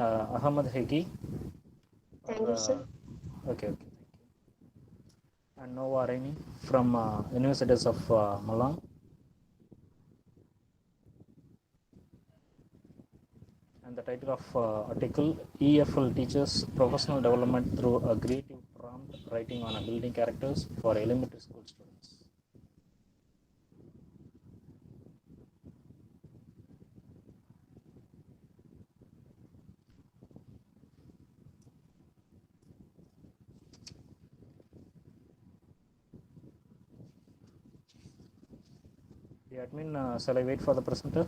Ahmad Hegi. Thank you, sir. Okay, thank you. And Nova Raini from Universities of Milan. And the title of article, EFL teaches professional development through a creative prompt writing on a building characters for elementary school students. The admin, shall I wait for the presenter?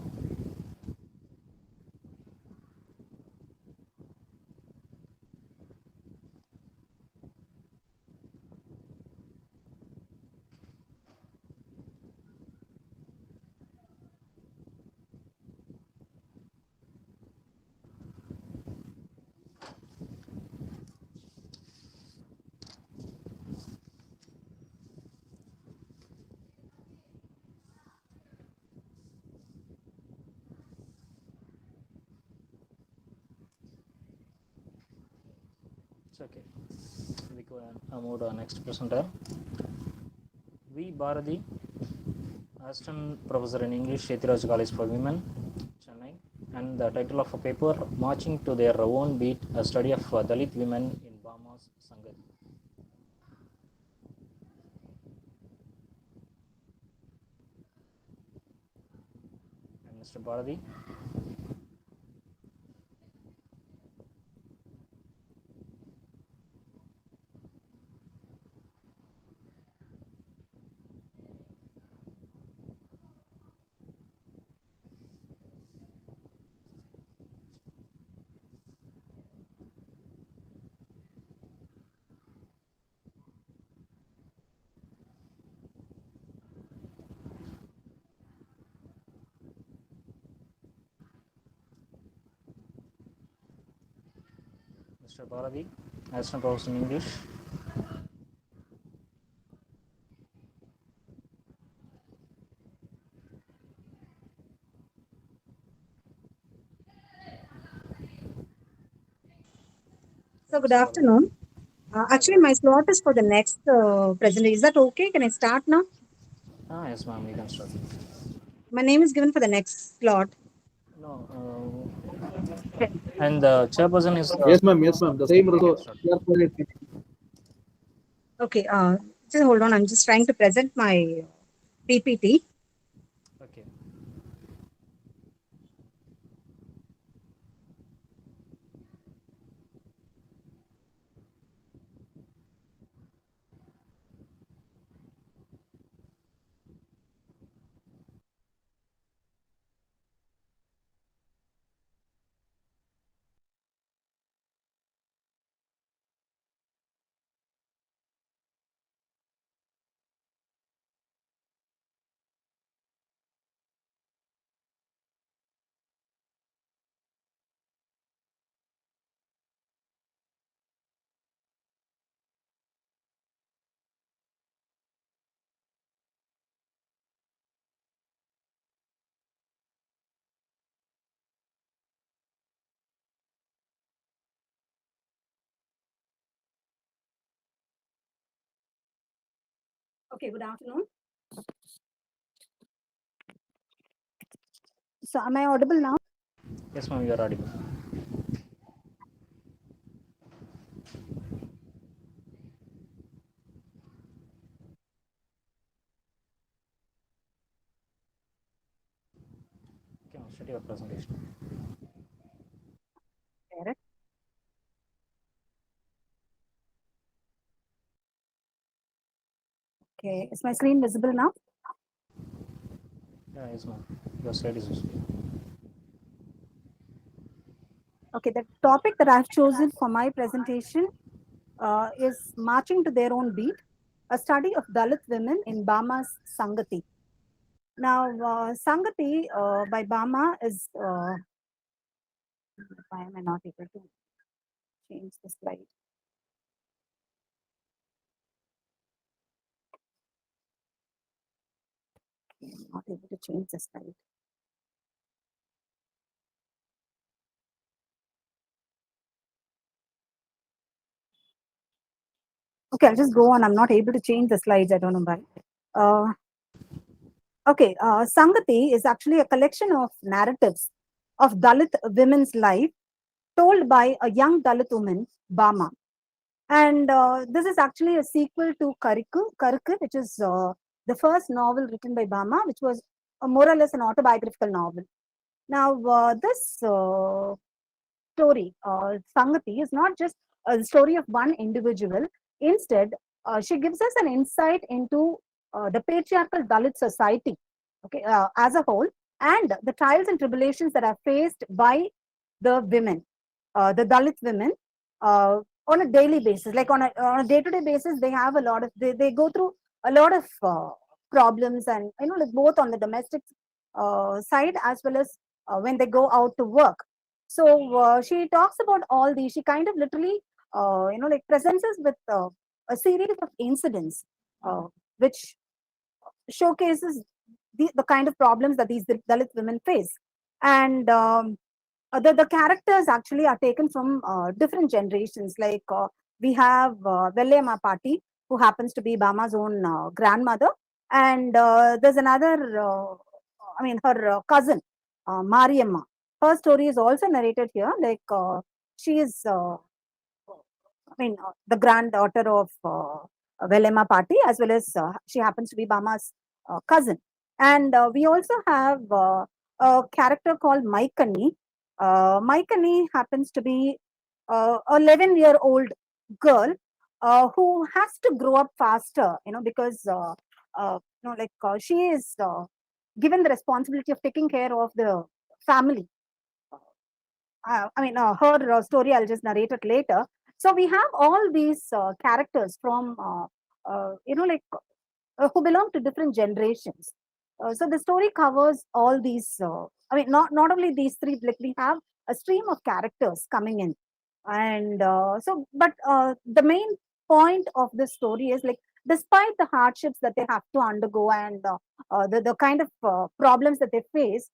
It's okay. We can move to our next presenter. V. Bharati, Assistant Professor in English, Shetiraj College for Women, Chennai. And the title of a paper, Marching to Their Own Beat, a study of Dalit women in Burma's Sangat. And Mr. Bharati. Mr. Bharati, Assistant Professor in English. So good afternoon. Actually, my slot is for the next presentation. Is that okay? Can I start now? Yes, ma'am, you can start. My name is given for the next slot. No, and the chairperson is. Yes, ma'am. Yes, ma'am. The same also. Okay. Just hold on. I'm just trying to present my PPT. Okay. Okay. Good afternoon. So am I audible now? Yes, ma'am, you are audible. Okay, ma'am, start your presentation. Correct. Okay. Is my screen visible now? Yeah, yes, ma'am. Your slide is visible. Okay. The topic that I've chosen for my presentation is Marching to Their Own Beat, a study of Dalit women in Burma's Sangati. Now, Sangati by Burma is, why am I not able to change the slide? Okay, I'm not able to change the slide. Okay, I'll just go on. I'm not able to change the slides. I don't know why. Uh, okay, Sangati is actually a collection of narratives of Dalit women's life told by a young Dalit woman, Bama. And this is actually a sequel to Karikku, which is the first novel written by Bama, which was more or less an autobiographical novel. Now, this story, Sangati, is not just a story of one individual. Instead, she gives us an insight into the patriarchal Dalit society, okay, as a whole, and the trials and tribulations that are faced by the women, the Dalit women, on a daily basis. Like on a day-to-day basis, they have a lot of they go through a lot of problems, and like both on the domestic side as well as when they go out to work. So she talks about all these. She kind of literally, like presents us with a series of incidents, which showcases the kind of problems that these Dalit women face. And the characters actually are taken from different generations. Like we have Vellema Patti, who happens to be Bama's own grandmother. And there's another, her cousin, Mariamma. Her story is also narrated here. Like she is the granddaughter of Velema Patti, as well as she happens to be Bama's cousin. And we also have a character called Maikani. Maikani happens to be a 11-year-old girl who has to grow up faster, because she is given the responsibility of taking care of the family. Her story, I'll just narrate it later. So we have all these characters from, who belong to different generations. So the story covers all these. Not only these three, like we have a stream of characters coming in, and the main point of this story is like, despite the hardships that they have to undergo, and the kind of problems that they face,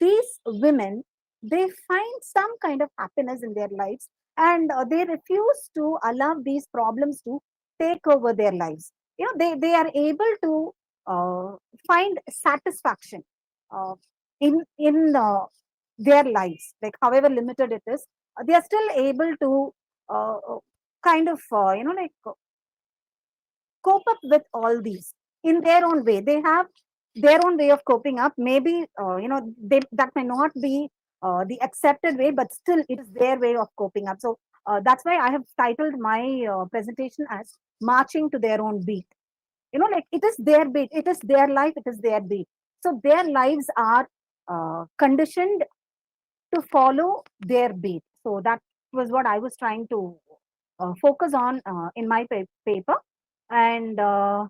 these women, they find some kind of happiness in their lives, and they refuse to allow these problems to take over their lives. They are able to find satisfaction uh, in their lives, like however limited it is. They are still able to kind of cope up with all these in their own way. They have their own way of coping up. Maybe that may not be the accepted way, but still it is their way of coping up. So that's why I have titled my presentation as "Marching to Their Own Beat." Like it is their beat, it is their life, it is their beat. So their lives are conditioned to follow their beat. So that was what I was trying to focus on in my paper. And now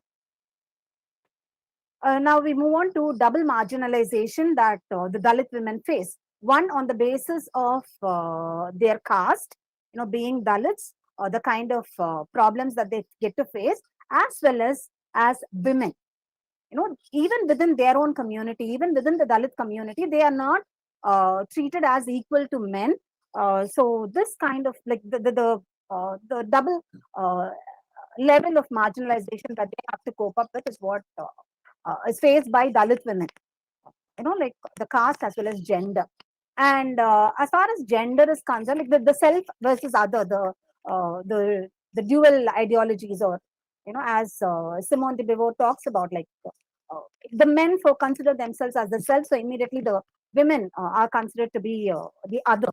we move on to double marginalization that the Dalit women face. One, on the basis of their caste, being Dalits, or the kind of problems that they get to face, as well as women. Even within their own community, even within the Dalit community, they are not treated as equal to men. So this kind of like the double level of marginalization that they have to cope up with is what is faced by Dalit women. Like the caste as well as gender. And as far as gender is concerned, like the self versus other, the dual ideologies, or as Simone de Beauvoir talks about, like the men for consider themselves as the self, so immediately the women are considered to be the other.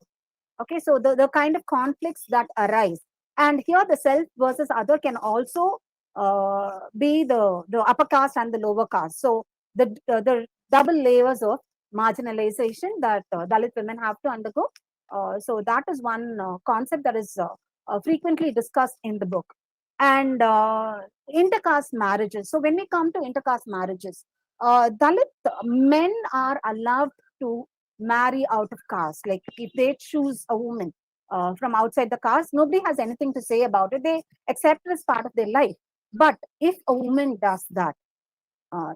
Okay, so the kind of conflicts that arise, and here the self versus other can also be the upper caste and the lower caste. So the double layers of marginalization that Dalit women have to undergo. So that is one concept that is frequently discussed in the book. And intercaste marriages. So when we come to intercaste marriages, Dalit men are allowed to marry out of caste. Like if they choose a woman from outside the caste, nobody has anything to say about it. They accept it as part of their life. But if a woman does that,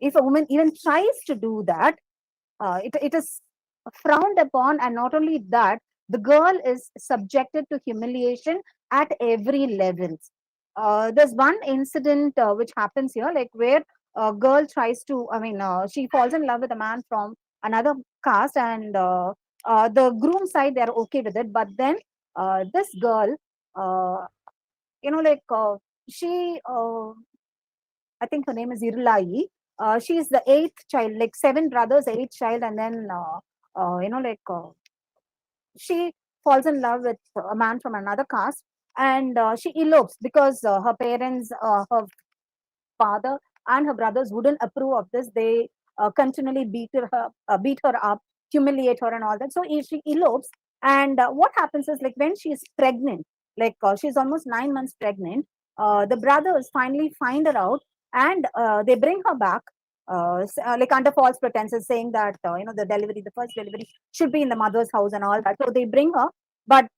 if a woman even tries to do that, it is frowned upon. And not only that, the girl is subjected to humiliation at every level. there's one incident which happens here, like where a girl tries to, I mean, she falls in love with a man from another caste, and the groom side they're okay with it, but then this girl, uh, like she, I think her name is Irlai. She is the eighth child, like seven brothers, eighth child, and then she falls in love with a man from another caste, and she elopes because her parents, her father and her brothers wouldn't approve of this. They continually beat her up, humiliate her, and all that. So she elopes, and what happens is, like when she is pregnant, like she's almost 9 months pregnant, the brothers finally find her out, and they bring her back. Like under false pretenses, saying that the delivery, the first delivery, should be in the mother's house and all that. So they bring her, but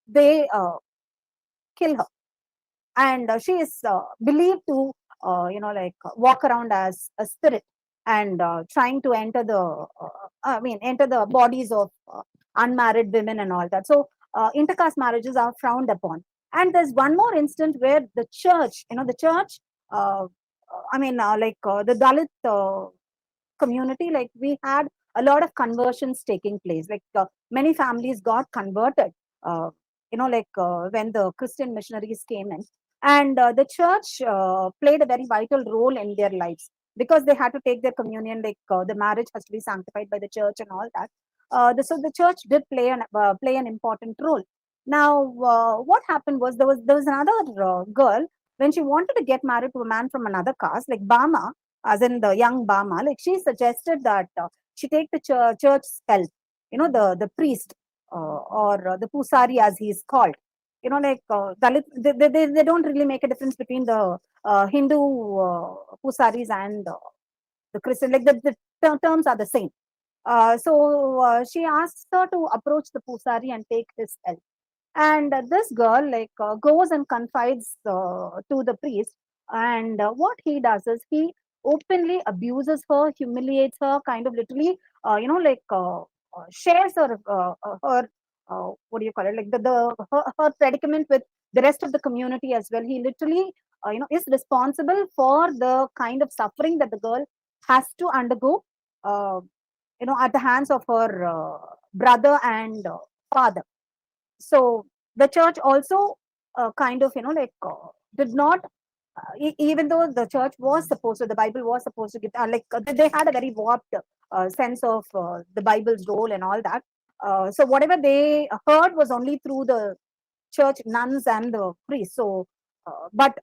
they kill her, and she is believed to walk around as a spirit, and trying to enter the enter the bodies of unmarried women and all that. So intercaste marriages are frowned upon. And there's one more instance where the church, the church, the Dalit community, like we had a lot of conversions taking place, like many families got converted, when the Christian missionaries came in, and the church played a very vital role in their lives, because they had to take their communion, like the marriage has to be sanctified by the church and all that. So the church did play an important role. Now what happened was, there was another girl, when she wanted to get married to a man from another caste, like Bama, as in the young Bama, like she suggested that she take the church's help, the priest, or the pusari as he's called. Dalit, they don't really make a difference between the Hindu pusaris and the Christian, like the terms are the same. So she asks her to approach the pusari and take his help. And this girl, like goes and confides to the priest, and what he does is, he openly abuses her, humiliates her, kind of literally, shares her what do you call it, like her predicament with the rest of the community as well. He literally is responsible for the kind of suffering that the girl has to undergo, uh, at the hands of her brother and father. So the church also did not, even though the church was supposed to, the Bible was supposed to give, they had a very warped sense of the Bible's role and all that. So whatever they heard was only through the church nuns and the priests. So but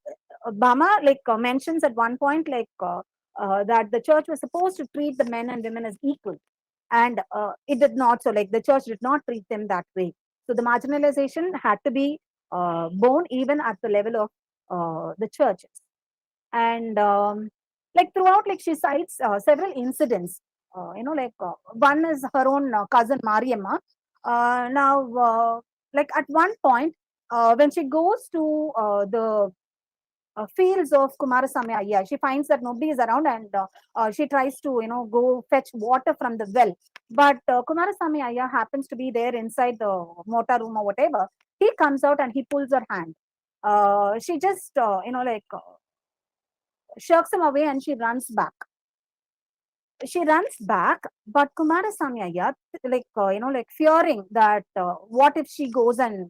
Bama, like mentions at one point, like that the church was supposed to treat the men and women as equal, and it did not. So like the church did not treat them that way. So the marginalization had to be borne even at the level of the churches. And like throughout, like she cites several incidents. One is her own cousin Mariamma. Now like at one point, when she goes to the fields of Kumarasamy Ayya, she finds that nobody is around, and she tries to go fetch water from the well. But Kumarasamy Ayya happens to be there inside the motor room or whatever. He comes out and he pulls her hand. She just shirks him away, and she runs back. But Kumarasamy Ayya, like fearing that what if she goes and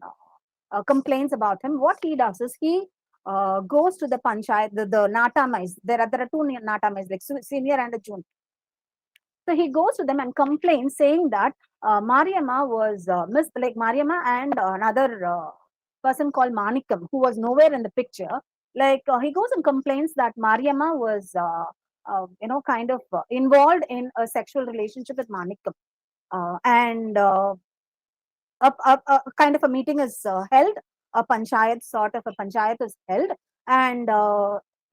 complains about him, what he does is, he goes to the panchayat, the natamais. There are two natamais, like senior and a junior. So he goes to them and complains, saying that Mariamma was like Mariamma and another person called Manikam, who was nowhere in the picture. Like he goes and complains that Mariamma was, kind of involved in a sexual relationship with Manikam, and a kind of a meeting is held, a panchayat, sort of a panchayat is held, and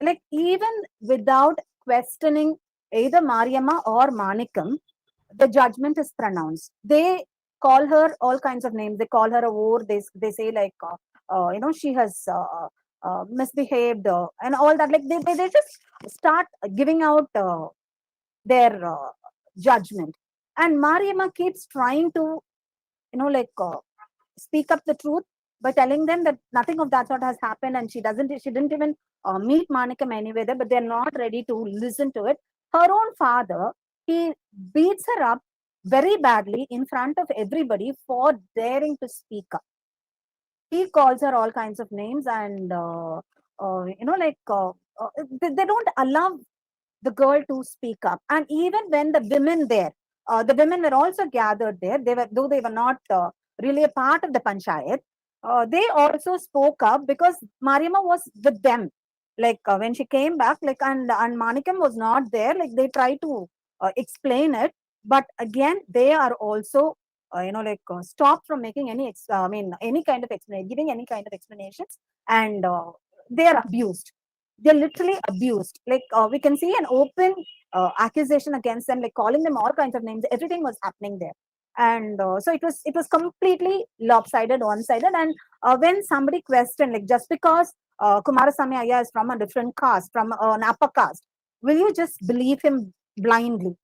like even without questioning either Mariamma or Manikam, the judgment is pronounced. They call her all kinds of names. They call her a whore. They say like she has misbehaved and all that. Like they just start giving out their judgment. And Mariamma keeps trying to speak up the truth, by telling them that nothing of that sort has happened, and she didn't even meet Manikam anywhere there, but they're not ready to listen to it. Her own father, he beats her up very badly in front of everybody for daring to speak up. He calls her all kinds of names, and they don't allow the girl to speak up. And even when the women there, the women were also gathered there. They were, though they were not really a part of the panchayat, they also spoke up because Mariamma was with them. Like when she came back, like and Manikam was not there. Like they tried to explain it, but again they are also stopped from making any any kind of explanation, giving any kind of explanations, and they are abused. They're literally abused. Like we can see an open accusation against them, like calling them all kinds of names. Everything was happening there, and so it was completely lopsided, one-sided. And when somebody questioned, like just because Kumarasamy Ayya is from a different caste, from an upper caste, will you just believe him blindly?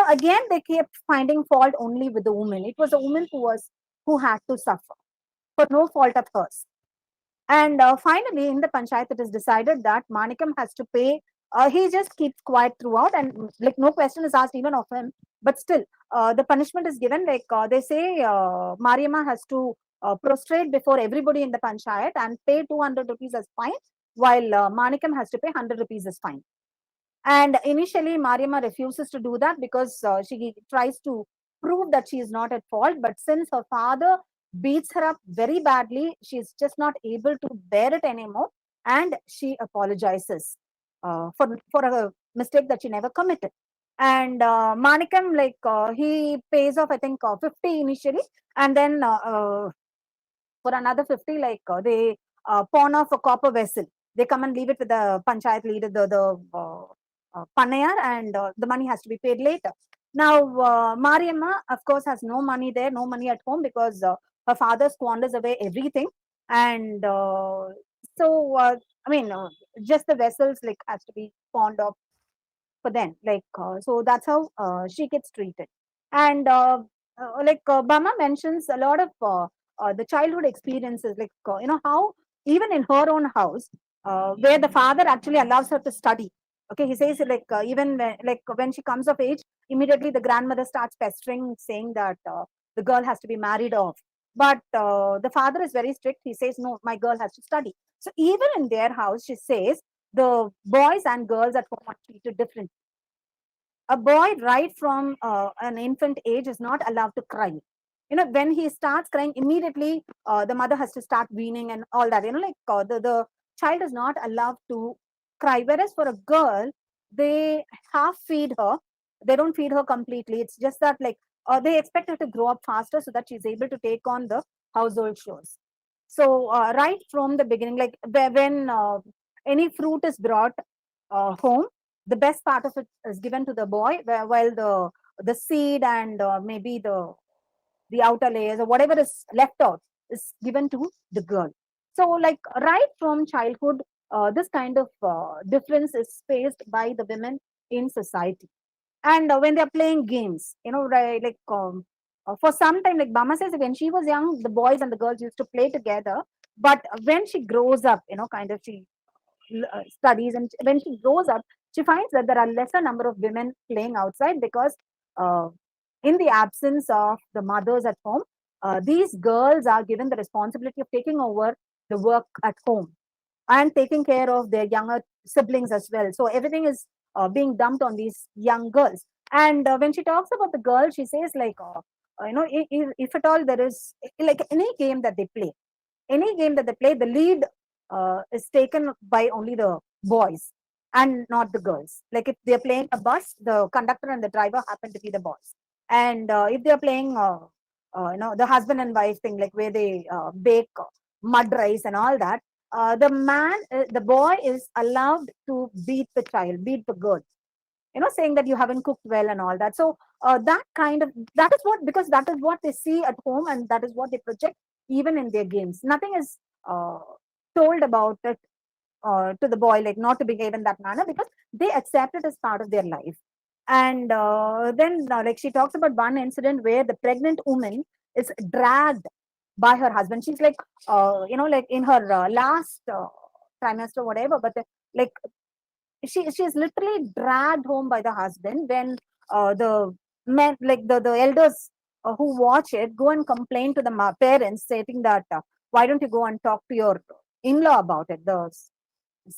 Again they kept finding fault only with the woman. It was the woman who had to suffer for no fault of hers. And finally, in the panchayat, it is decided that Manikam has to pay. He just keeps quiet throughout, and like no question is asked even of him. But still, the punishment is given. Like they say, Mariamma has to prostrate before everybody in the panchayat and pay 200 rupees as fine, while Manikam has to pay 100 rupees as fine. And initially, Mariamma refuses to do that because she tries to prove that she is not at fault. But since her father beats her up very badly, she's just not able to bear it anymore, and she apologizes for a mistake that she never committed. And Manikam, like he pays off, I think, 50 initially, and then for another 50, like they pawn off a copper vessel. They come and leave it with the panchayat leader, the panayar, and the money has to be paid later. Now, Mariamma, of course, has no money there, no money at home, because her father squanders away everything. And so, I mean, just the vessels like has to be pawned off for them. Like so, that's how she gets treated. And Bama mentions a lot of the childhood experiences, like how even in her own house, where the father actually allows her to study. Okay, he says like even when she comes of age, immediately the grandmother starts pestering, saying that the girl has to be married off. But the father is very strict. He says, no, my girl has to study. So even in their house, she says the boys and girls at home are treated differently. A boy right from an infant age is not allowed to cry. When he starts crying, immediately the mother has to start weaning and all that. The child is not allowed to cry. Whereas for a girl, they half feed her. They don't feed her completely. It's just that like they expect her to grow up faster so that she's able to take on the household chores. So right from the beginning, like when any fruit is brought home, the best part of it is given to the boy, while the seed and maybe the outer layers or whatever is left out is given to the girl. So like right from childhood, this kind of difference is faced by the women in society. And when they're playing games, right, like for some time, like Bama says, when she was young, the boys and the girls used to play together. But when she grows up, kind of she studies, and when she grows up, she finds that there are lesser number of women playing outside, because uh, in the absence of the mothers at home, these girls are given the responsibility of taking over the work at home and taking care of their younger siblings as well. So everything is being dumped on these young girls. And when she talks about the girl, she says like, if at all there is like any game that they play, the lead is taken by only the boys and not the girls. Like if they're playing a bus, the conductor and the driver happen to be the boys. And if they're playing, the husband and wife thing, like where they bake mud rice and all that, the boy is allowed to beat the girl, saying that you haven't cooked well and all that. So that is what, because that is what they see at home, and that is what they project even in their games. Nothing is uh, told about it to the boy, like not to behave in that manner, because they accept it as part of their life. And then like she talks about one incident where the pregnant woman is dragged by her husband. She's like, like in her last trimester, whatever, but like she's literally dragged home by the husband when the men, like the elders who watch it, go and complain to the parents, stating that why don't you go and talk to your in-law about it, the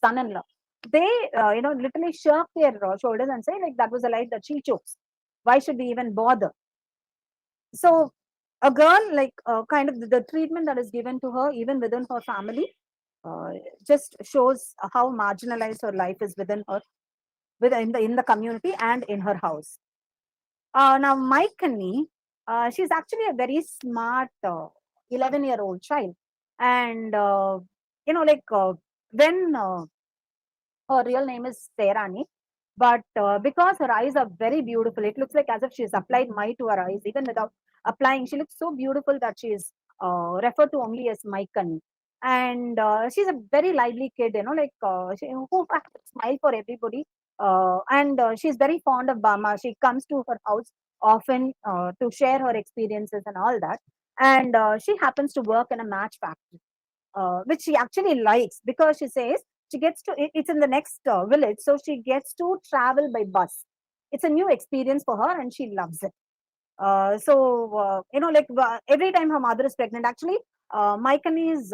son-in-law. They literally shirk their shoulders and say like that was a life that she chose. Why should we even bother? So a girl, like kind of the treatment that is given to her even within her family uh, just shows how marginalized her life is within her, within in the community and in her house. Now Mike Coney, she's actually a very smart 11-year-old child, and like when her real name is Serani, but because her eyes are very beautiful, it looks like as if she's applied my to her eyes. Even without applying, she looks so beautiful that she is referred to only as Maikani. And she's a very lively kid, like who has a smile for everybody. And she's very fond of Bama. She comes to her house often to share her experiences and all that. And she happens to work in a match factory, which she actually likes because she says she gets to it's in the next village, so she gets to travel by bus. It's a new experience for her and she loves it. Like every time her mother is pregnant, actually Maikani's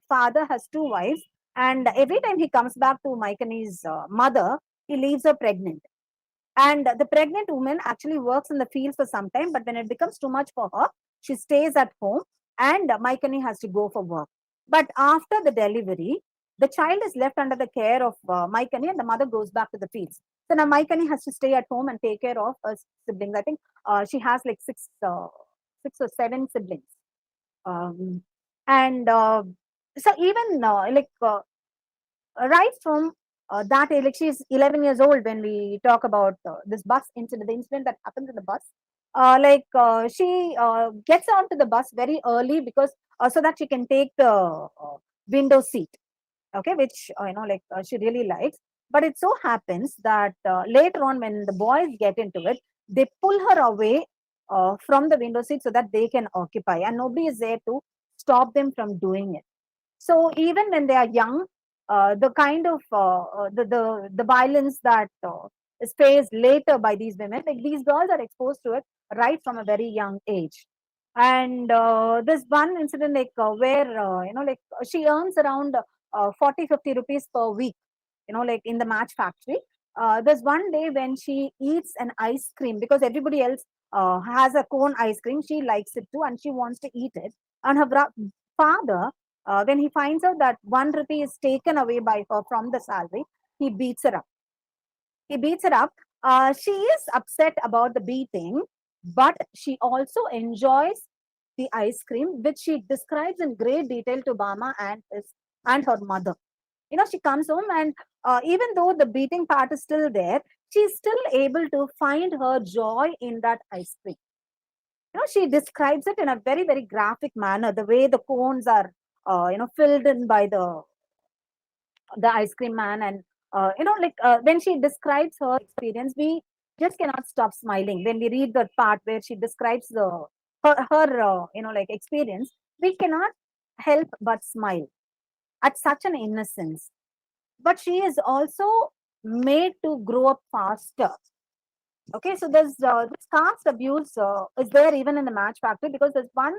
father has two wives, and every time he comes back to Maikani's mother, he leaves her pregnant. And the pregnant woman actually works in the field for some time, but when it becomes too much for her, she stays at home, and Maikani has to go for work. But after the delivery, the child is left under the care of Maikani, and the mother goes back to the fields. So now Maikani has to stay at home and take care of her siblings. I think she has like six or seven siblings. Um, and so even right from that age, like she's 11 years old when we talk about this bus incident, the incident that happens in the bus. She gets onto the bus very early because so that she can take the window seat, okay, which she really likes. But it so happens that later on, when the boys get into it, they pull her away from the window seat so that they can occupy, and nobody is there to stop them from doing it. So even when they are young, the kind of the violence that is faced later by these women, like these girls are exposed to it right from a very young age. And this one incident, like where she earns around 40-50 rupees per week, like in the match factory. There's one day when she eats an ice cream because everybody else has a cone ice cream. She likes it too, and she wants to eat it. And her father, when he finds out that 1 rupee is taken away by her from the salary, he beats her up. He beats her up. She is upset about the beating, but she also enjoys the ice cream, which she describes in great detail to Bama and her mother. She comes home, and even though the beating part is still there, she's still able to find her joy in that ice cream. She describes it in a very, very graphic manner, the way the cones are filled in by the ice cream man. And when she describes her experience, we just cannot stop smiling when we read the part where she describes her experience. We cannot help but smile at such an innocence. But she is also made to grow up faster. Okay, so there's this caste abuse is there even in the match factory, because there's one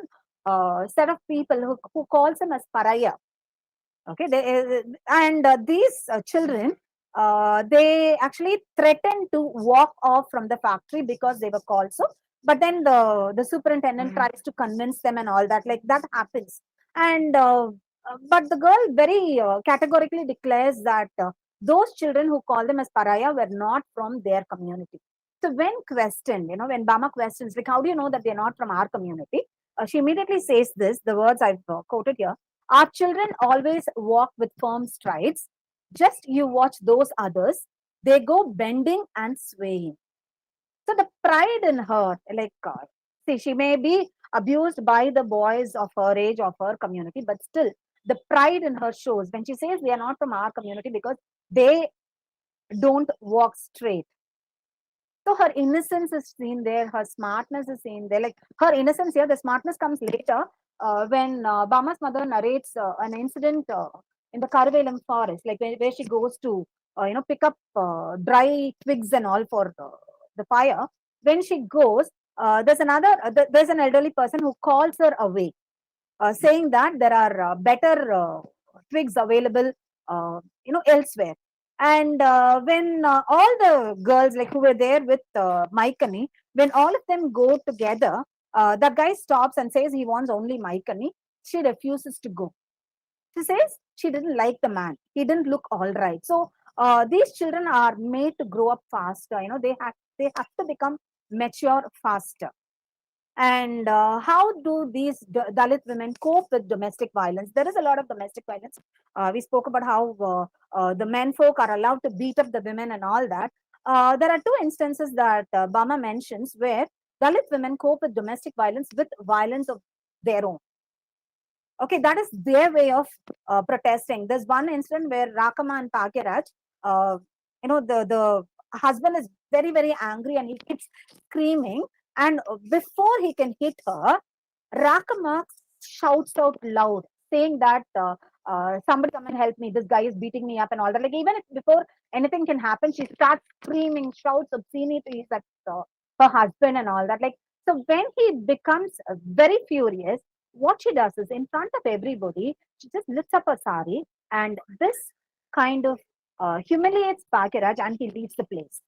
set of people who calls them as paraya. Okay, and these children, they actually threatened to walk off from the factory because they were called so. But then the superintendent tries to convince them and all that, like that happens. And but the girl very categorically declares that those children who call them as paraya were not from their community. So when questioned, when Bama questions, like, how do you know that they're not from our community? She immediately says this, the words I've quoted here: our children always walk with firm strides. Just you watch those others, they go bending and swaying. So the pride in her, like, see, she may be abused by the boys of her age, of her community, but still the pride in her shows when she says they are not from our community because they don't walk straight. So her innocence is seen there, her smartness is seen there. Like her innocence here, the smartness comes later. when Bama's mother narrates an incident in the Karavelam forest, like where she goes to, pick up dry twigs and all for the fire. When she goes, there's an elderly person who calls her away, saying that there are better twigs available, elsewhere. And when all the girls like who were there with Maikani, when all of them go together, that guy stops and says he wants only Maikani. She refuses to go. She says she didn't like the man. He didn't look all right. So these children are made to grow up faster. They have to become mature faster. And how do these Dalit women cope with domestic violence? There is a lot of domestic violence. We spoke about how the men folk are allowed to beat up the women and all that. There are two instances that Bama mentions where Dalit women cope with domestic violence with violence of their own. Okay, that is their way of protesting. There's one incident where Rakama and Pakiraj, the husband is very, very angry and he keeps screaming. And before he can hit her, Rakama shouts out loud, saying that somebody come and help me. This guy is beating me up and all that. Like, even if before anything can happen, she starts screaming, shouts obscenities at her husband and all that. Like, so when he becomes very furious, what she does is, in front of everybody, she just lifts up her sari, and this kind of humiliates Pakiraj, and he leaves the place.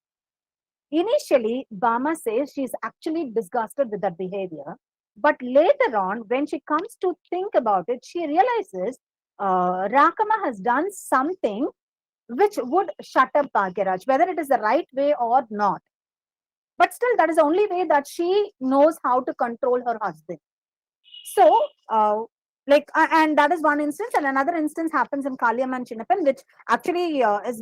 Initially, Bama says she's actually disgusted with that behavior. But later on, when she comes to think about it, she realizes Rakama has done something which would shut up Bhagiraj, whether it is the right way or not. But still, that is the only way that she knows how to control her husband. So, and that is one instance, and another instance happens in Kalyam and Chinnapan, which actually is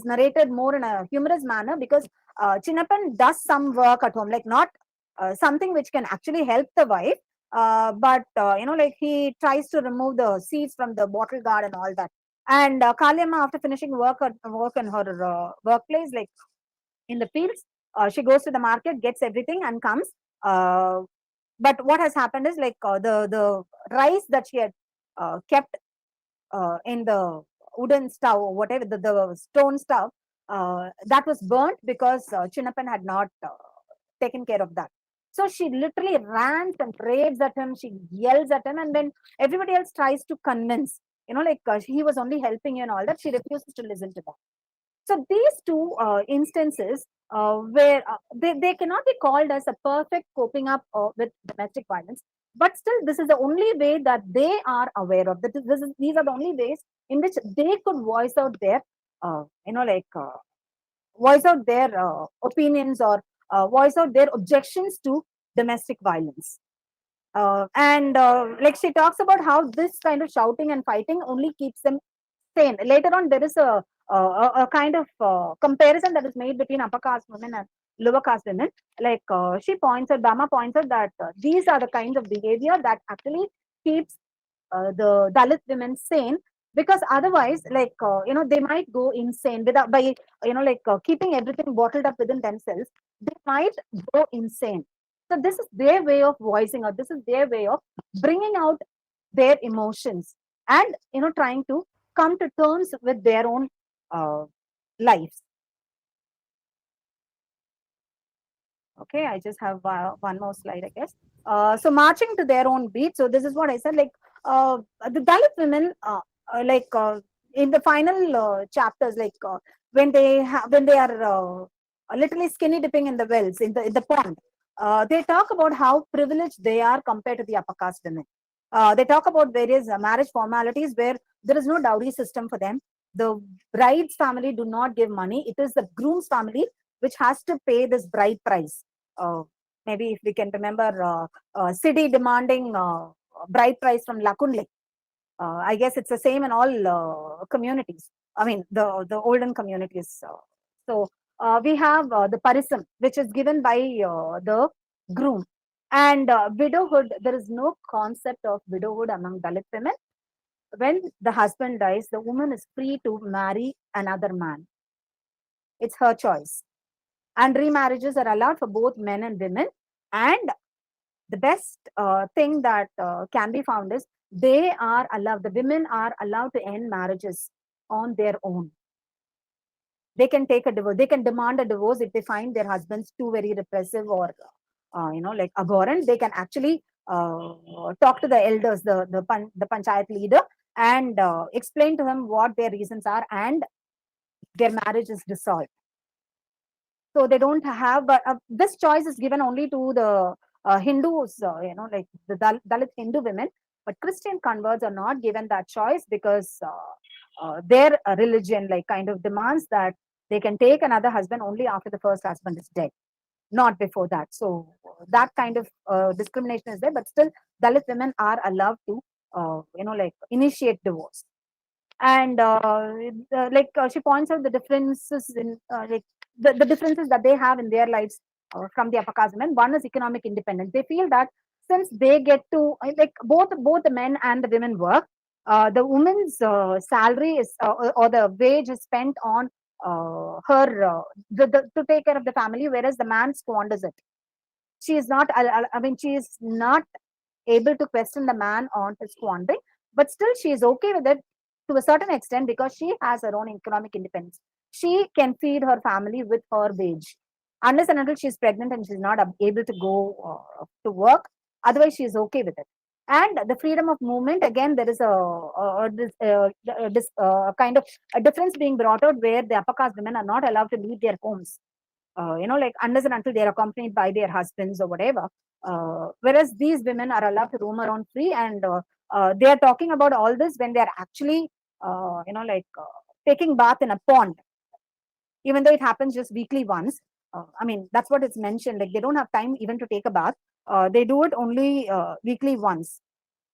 narrated more in a humorous manner, because Chinnapan does some work at home, like not something which can actually help the wife, but like he tries to remove the seeds from the bottle guard and all that. And Kalyamma, after finishing work in her workplace, like in the fields, she goes to the market, gets everything, and comes. But what has happened is, like, the rice that she had kept in the wooden stove, or whatever, the stone stove, that was burnt because Chinnapan had not taken care of that. So she literally rants and raves at him. She yells at him, and then everybody else tries to convince, he was only helping you and all that. She refuses to listen to that. So these two instances where they cannot be called as a perfect coping up with domestic violence, but still this is the only way that they are aware of. These are the only ways in which they could voice out their, voice out their opinions, or voice out their objections to domestic violence. And like she talks about how this kind of shouting and fighting only keeps them sane. Later on, there is a kind of comparison that is made between upper caste women and lower caste women. Like Bama points out that these are the kinds of behavior that actually keeps the Dalit women sane, because otherwise, like, they might go insane without, by, keeping everything bottled up within themselves. They might go insane. So this is their way of voicing out. This is their way of bringing out their emotions, and trying to come to terms with their own lives. Okay, I just have one more slide, I guess. So marching to their own beat. So this is what I said, like, the Dalit women, in the final chapters, like when they are literally skinny dipping in the wells, in the pond, they talk about how privileged they are compared to the upper caste women. They talk about various marriage formalities where there is no dowry system for them. The bride's family do not give money. It is the groom's family which has to pay this bride price. Maybe if we can remember, Sidi demanding bride price from Lakunle. I guess it's the same in all communities. I mean, the olden communities. So we have the parisam, which is given by the groom. And widowhood, there is no concept of widowhood among Dalit women. When the husband dies, the woman is free to marry another man. It's her choice. And remarriages are allowed for both men and women. And the best thing that can be found is they are allowed, the women are allowed to end marriages on their own. They can take a divorce, they can demand a divorce if they find their husbands too very repressive or like abhorrent. They can actually talk to the elders, the panchayat leader, and explain to him what their reasons are, and their marriage is dissolved. So they don't have, but this choice is given only to the Hindus, like the Dalit Hindu women. But Christian converts are not given that choice, because their religion like kind of demands that they can take another husband only after the first husband is dead, not before that. So that kind of discrimination is there, but still Dalit women are allowed to like initiate divorce. And she points out the differences in like the differences that they have in their lives from the upper caste men. One is economic independence. They feel that since they get to like both the men and the women work, the woman's salary is or the wage is spent on her to take care of the family, whereas the man squanders it. She is not I mean, she is not able to question the man on his squandering, but still she is okay with it to a certain extent, because she has her own economic independence. She can feed her family with her wage, unless and until she's pregnant and she's not able to go to work. Otherwise, she is okay with it. And the freedom of movement, again, there is a kind of a difference being brought out, where the upper caste women are not allowed to leave their homes, like unless and until they are accompanied by their husbands or whatever. Whereas these women are allowed to roam around free, and they are talking about all this when they are actually, taking bath in a pond, even though it happens just weekly once. I mean, that's what it's mentioned. Like they don't have time even to take a bath. They do it only weekly once.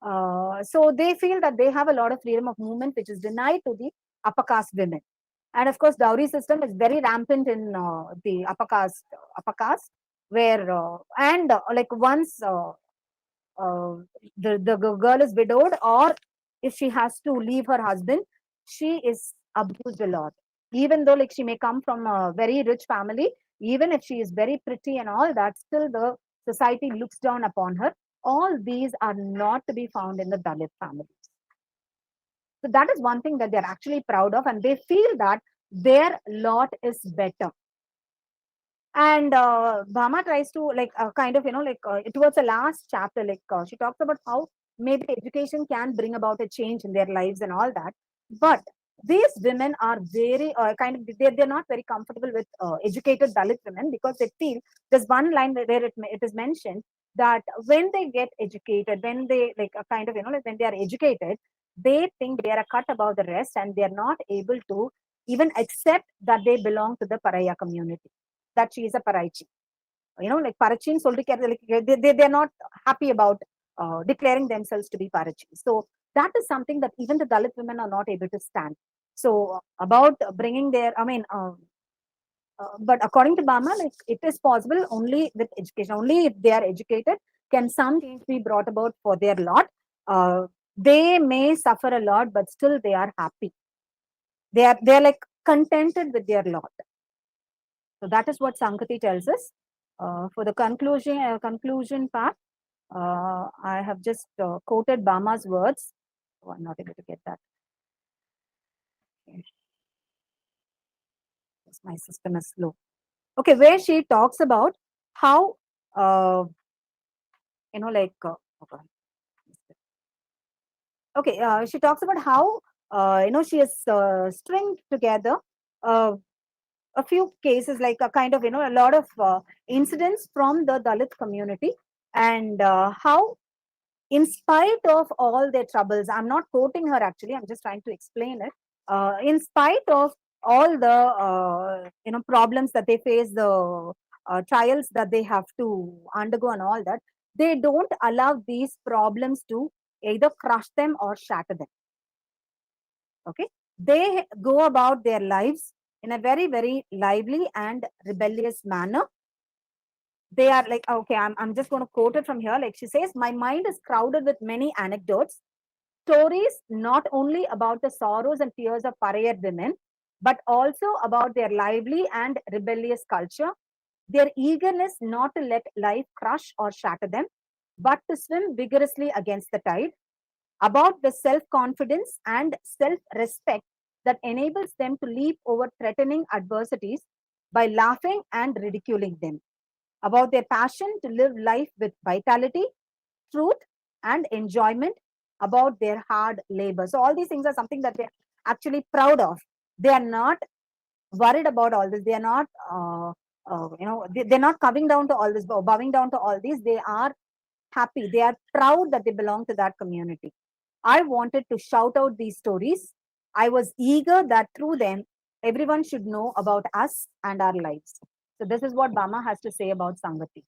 So they feel that they have a lot of freedom of movement, which is denied to the upper caste women. And of course, dowry system is very rampant in the upper caste, where and like once the girl is widowed, or if she has to leave her husband, she is abused a lot. Even though like she may come from a very rich family, even if she is very pretty and all that, still the society looks down upon her. All these are not to be found in the Dalit families. So that is one thing that they're actually proud of, and they feel that their lot is better. And Bhama tries to like kind of towards the last chapter, like she talks about how maybe education can bring about a change in their lives and all that. But these women are very kind of they're not very comfortable with educated Dalit women, because they feel there's one line where it is mentioned that when they get educated, when they like kind of like when they are educated, they think they are a cut above the rest, and they are not able to even accept that they belong to the Paraya community, that she is a Paraichi. Like Parachin like they're not happy about declaring themselves to be Parachi. So that is something that even the Dalit women are not able to stand. So about bringing their, but according to Bama, like it is possible only with education. Only if they are educated can some change be brought about for their lot. They may suffer a lot, but still they are happy. They are like contented with their lot. So that is what Sankati tells us. For the conclusion part, I have just quoted Bama's words. Oh, I'm not able to get that. Okay. Yes, my system is slow. Okay, where she talks about how, like, okay, she talks about how, she has stringed together uh, a few cases, like a kind of, a lot of incidents from the Dalit community, and how, in spite of all their troubles, I'm not quoting her actually, I'm just trying to explain it. In spite of all the, problems that they face, the trials that they have to undergo and all that, they don't allow these problems to either crush them or shatter them. Okay, they go about their lives in a very, very lively and rebellious manner. They are like, okay, I'm just going to quote it from here. Like she says, my mind is crowded with many anecdotes, stories not only about the sorrows and fears of Parayar women, but also about their lively and rebellious culture, their eagerness not to let life crush or shatter them, but to swim vigorously against the tide, about the self confidence and self respect that enables them to leap over threatening adversities by laughing and ridiculing them, about their passion to live life with vitality, truth, and enjoyment, about their hard labor. So, all these things are something that they're actually proud of. They are not worried about all this. They are not, they're not coming down to all this, bowing down to all these. They are happy. They are proud that they belong to that community. I wanted to shout out these stories. I was eager that through them, everyone should know about us and our lives. So, this is what Bama has to say about Sangati.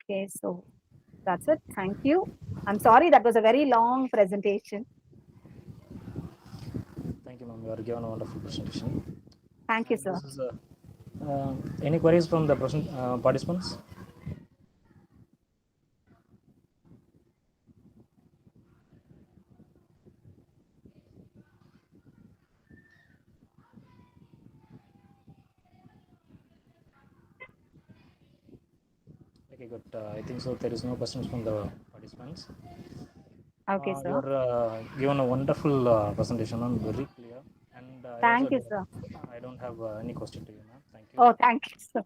Okay, so that's it. Thank you. I'm sorry that was a very long presentation. Thank you, ma'am. You are given a wonderful presentation. Thank you, And sir. this is any queries from the participants? Okay, good. I think so. There is no questions from the participants. Okay, You sir. are given a wonderful presentation and very clear. And Thank you, sir. I don't have any question to you, ma'am. Thank you. Oh, thank you, sir.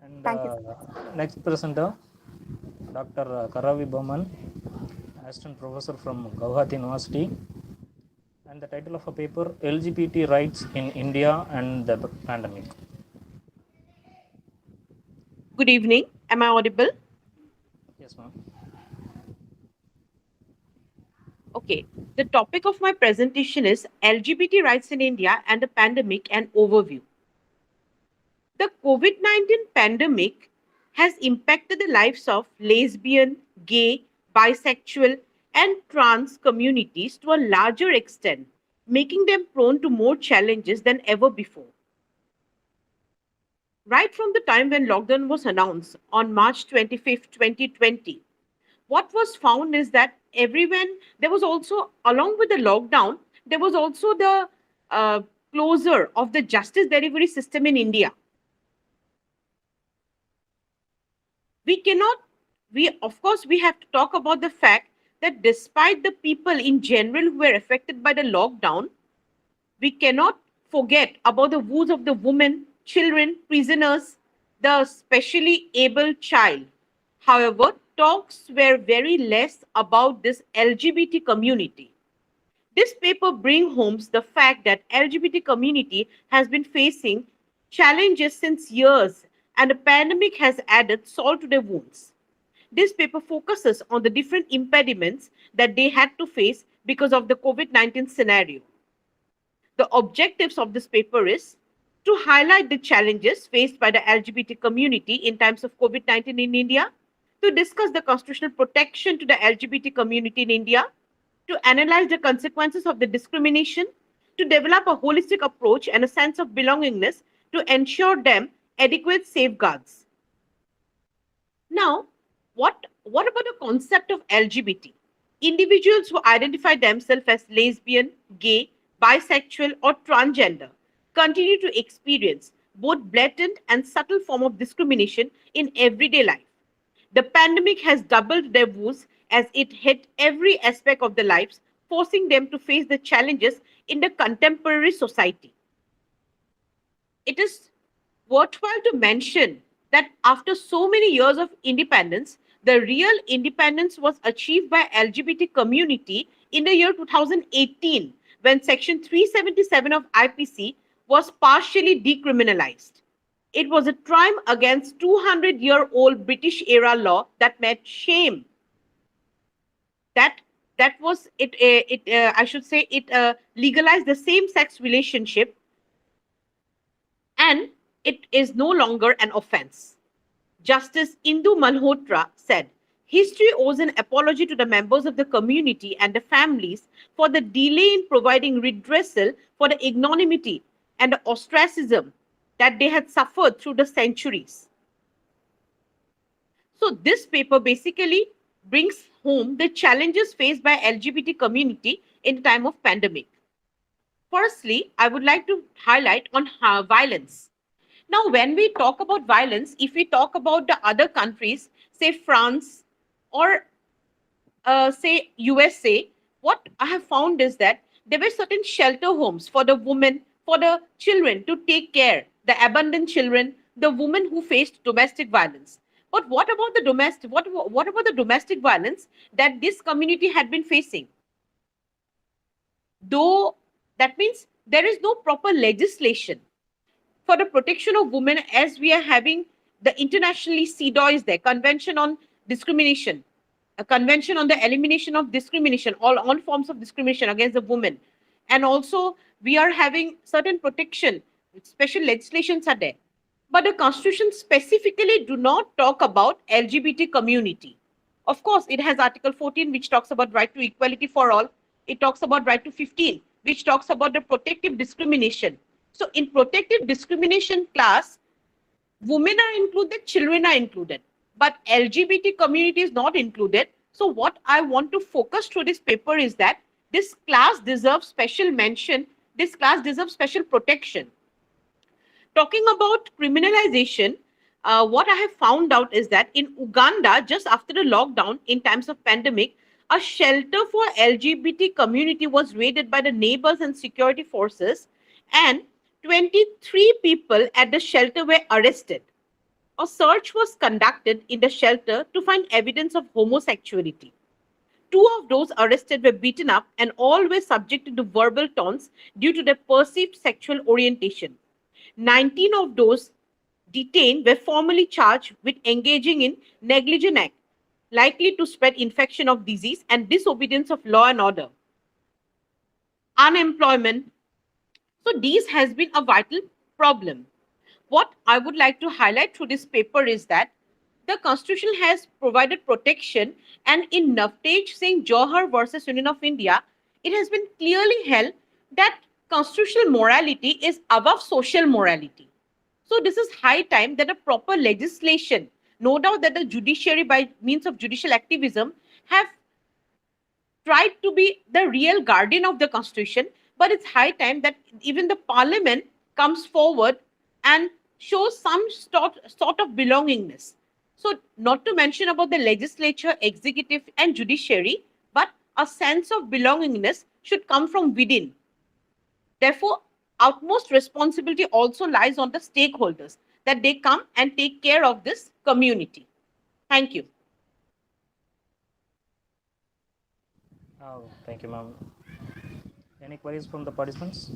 And Thank you, sir. next presenter, Dr. Karavi Bowman, assistant professor from Guwahati University, and the title of a paper, LGBT Rights in India and the Pandemic. Good evening. Am I audible? Yes, ma'am. Okay. The topic of my presentation is LGBT rights in India and the pandemic, an overview. The COVID 19 pandemic has impacted the lives of lesbian, gay, bisexual, and trans communities to a larger extent, making them prone to more challenges than ever before. Right from the time when lockdown was announced on March 25th, 2020, what was found is that everyone, there was also, along with the lockdown, there was also the uh, closure of the justice delivery system in India. We cannot, of course, we have to talk about the fact that despite the people in general who were affected by the lockdown, we cannot forget about the woes of the women, children, prisoners, the specially able child. However, talks were very less about this LGBT community. This paper brings home the fact that LGBT community has been facing challenges since years and the pandemic has added salt to their wounds. This paper focuses on the different impediments that they had to face because of the COVID-19 scenario. The objectives of this paper is to highlight the challenges faced by the LGBT community in times of COVID 19 in India, to discuss the constitutional protection to the LGBT community in India, to analyze the consequences of the discrimination, to develop a holistic approach and a sense of belongingness to ensure them adequate safeguards. Now, what about the concept of LGBT? Individuals who identify themselves as lesbian, gay, bisexual, or transgender continue to experience both blatant and subtle form of discrimination in everyday life. The pandemic has doubled their woes as it hit every aspect of their lives, forcing them to face the challenges in the contemporary society. It is worthwhile to mention that after so many years of independence, the real independence was achieved by LGBT community in the year 2018 when section 377 of IPC was partially decriminalized. It was a triumph against 200-year-old British era law that made shame. That that was it. I should say it legalized the same-sex relationship, and it is no longer an offense. Justice Indu Malhotra said, history owes an apology to the members of the community and the families for the delay in providing redressal for the ignominy and the ostracism that they had suffered through the centuries. So this paper basically brings home the challenges faced by LGBT community in the time of pandemic. Firstly, I would like to highlight on violence. Now, when we talk about violence, if we talk about the other countries, say France, or say USA, what I have found is that there were certain shelter homes for the women, for the children to take care, the abandoned children, the women who faced domestic violence. But what about the domestic? What about the domestic violence that this community had been facing? Though that means there is no proper legislation for the protection of women, as we are having the internationally CEDAW is there, Convention on Discrimination, a convention on the elimination of discrimination, all forms of discrimination against the women. And also we are having certain protection, special legislations are there. But the constitution specifically do not talk about LGBT community. Of course, it has Article 14, which talks about right to equality for all. It talks about right to 15, which talks about the protective discrimination. So in protective discrimination class, women are included, children are included, but LGBT community is not included. So what I want to focus through this paper is that this class deserves special mention, this class deserves special protection. Talking about criminalization, what I have found out is that in Uganda, just after the lockdown in times of pandemic, a shelter for LGBT community was raided by the neighbors and security forces, and 23 people at the shelter were arrested. A search was conducted in the shelter to find evidence of homosexuality. Two of those arrested were beaten up, and all were subjected to verbal taunts due to their perceived sexual orientation. 19 of those detained were formally charged with engaging in negligent act, likely to spread infection of disease and disobedience of law and order. Unemployment. So these has been a vital problem. What I would like to highlight through this paper is that the Constitution has provided protection, and in Navtej Singh Johar versus Union of India, it has been clearly held that constitutional morality is above social morality. So this is high time that a proper legislation, no doubt that the judiciary by means of judicial activism have tried to be the real guardian of the constitution, but it's high time that even the parliament comes forward and shows some sort of belongingness. So not to mention about the legislature, executive and judiciary, but a sense of belongingness should come from within. Therefore, utmost responsibility also lies on the stakeholders that they come and take care of this community. Thank you. Thank you, ma'am. Any queries from the participants?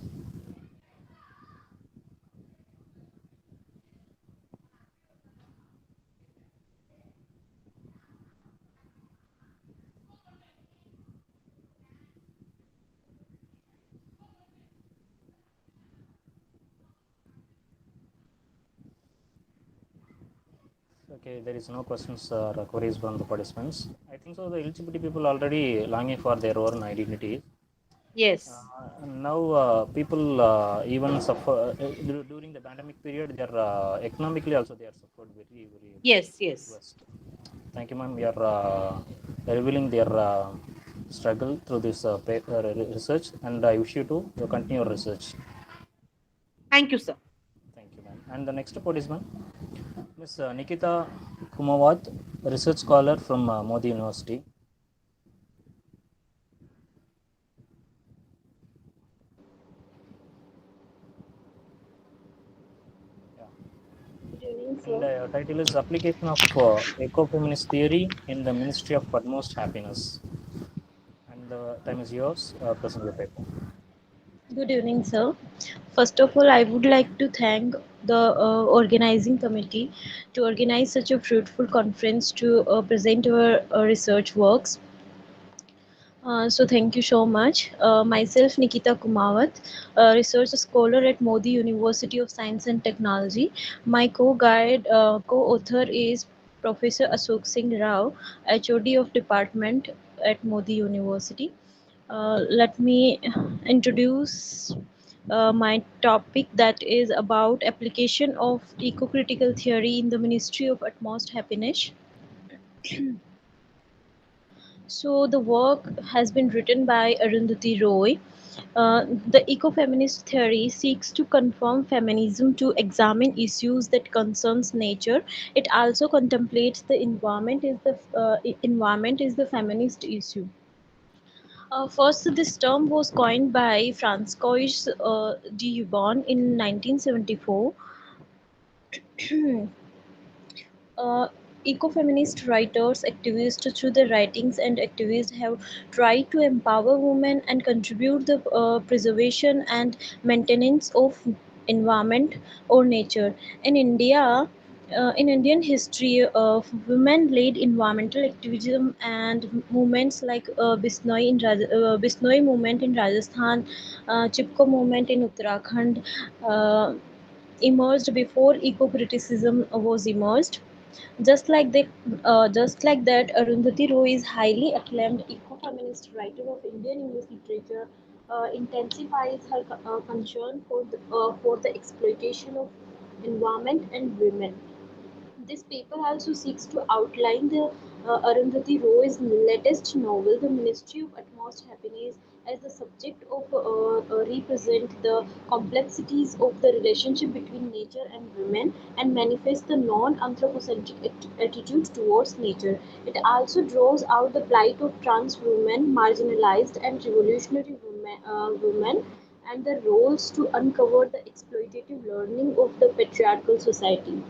Okay, there is no questions or queries from the participants. I think so. The LGBT people already longing for their own identity. Yes. Now people even suffer during the pandemic period. They are economically also they are suffered very. Yes. Worst. Thank you, ma'am. We are revealing their struggle through this research, and I wish you to continue your research. Thank you, sir. Thank you, ma'am. And the next report is, ma'am, Ms. Nikita Kumawat, research scholar from Modi University. And the title is Application of Ecofeminist Theory in the Ministry of Utmost Happiness. And the time is yours. Present your paper. Good evening, sir. First of all, I would like to thank the organizing committee to organize such a fruitful conference to present our research works. So thank you so much. Myself, Nikita Kumawat, a research scholar at Modi University of Science and Technology. My co-author is Professor Ashok Singh Rao, HOD of Department at Modi University. Let me introduce my topic, that is about application of eco-critical theory in the Ministry of Utmost Happiness. So the work has been written by Arundhati Roy. The ecofeminist theory seeks to confirm feminism to examine issues that concerns nature. It also contemplates the environment is the feminist issue. First, this term was coined by Francois de Huban in 1974. uh, Ecofeminist writers, activists through their writings and activists have tried to empower women and contribute the preservation and maintenance of environment or nature. In India, in Indian history, women-led environmental activism and movements like Bisnoi movement in Rajasthan, Chipko movement in Uttarakhand, uh, emerged before eco-criticism was emerged. Just like that, Arundhati Roy is highly acclaimed eco-feminist writer of Indian English literature. Intensifies her concern for the exploitation of environment and women. This paper also seeks to outline the Arundhati Roy's latest novel, The Ministry of Utmost Happiness, as the subject of represent the complexities of the relationship between nature and women and manifest the non-anthropocentric attitude towards nature. It also draws out the plight of trans women, marginalized and revolutionary women and the roles to uncover the exploitative learning of the patriarchal society